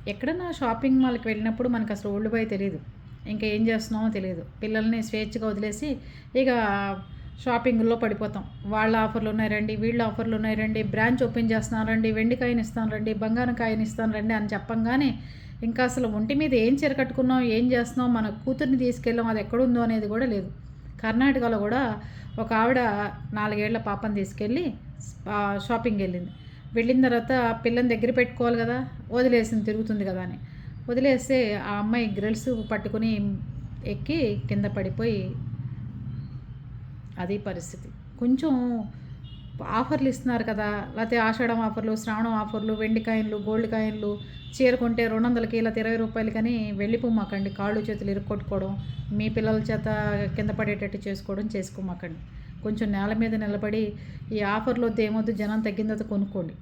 ఎక్కడన్నా షాపింగ్ మాల్‌కి వెళ్ళినప్పుడు మనకసలు ఓల్డ్ బాయ్ తెలీదు. ఇంకా ఏం చేస్తున్నామో తెలీదు. పిల్లల్ని స్వేచ్ఛగా వదిలేసి ఇక షాపింగుల్లో పడిపోతాం. వాళ్ళ ఆఫర్‌లున్నాయి రండి, వీళ్ళ ఆఫర్‌లున్నాయి రండి, బ్రాంచ్ ఓపెన్ చేస్తున్నాను రండి, వెండి కాయినిస్తాను రండి, బంగారం కాయినిస్తాను రండి అని చెప్పంగానే ఇంకా అసలు ఒంటి మీద ఏం చీర కట్టుకున్నాం, ఏం చేస్తున్నాం, మన కూతుర్ని తీసుకెళ్ళాం, అది ఎక్కడుందో అనేది కూడా లేదు. కర్ణాటకలో కూడా ఒక ఆవిడ 4 ఏళ్ల పాపని తీసుకెళ్ళి షాపింగ్‌కెళ్ళింది. వెళ్ళిన తర్వాత పిల్లని దగ్గర పెట్టుకోవాలి కదా! వదిలేసింది తిరుగుతుంది కదా అని. వదిలేస్తే ఆ అమ్మాయి గ్రిల్స్ పట్టుకొని ఎక్కి కింద పడిపోయి అది పరిస్థితి. కొంచెం ఆఫర్‌లు ఇస్తున్నారు కదా! లేతే ఆషాఢం ఆఫర్‌లు, శ్రావణం ఆఫర్‌లు, వెండి కాయిన్‌లు, గోల్డ్ కాయిన్‌లు, చీర కొంటే 200కి లేతే రూ. 20కని వెళ్ళిపోమాకండి. కాళ్ళు చేతులు ఇరుక్కొట్టుకోవడం, మీ పిల్లల చేత కింద పడేటట్టు చేసుకోమాకండి. కొంచెం నేల మీద నిలబడి ఈ ఆఫర్‌లొద్దు ఏమొద్దు జనం తగ్గిన తర్వాత కొనుక్కోండి.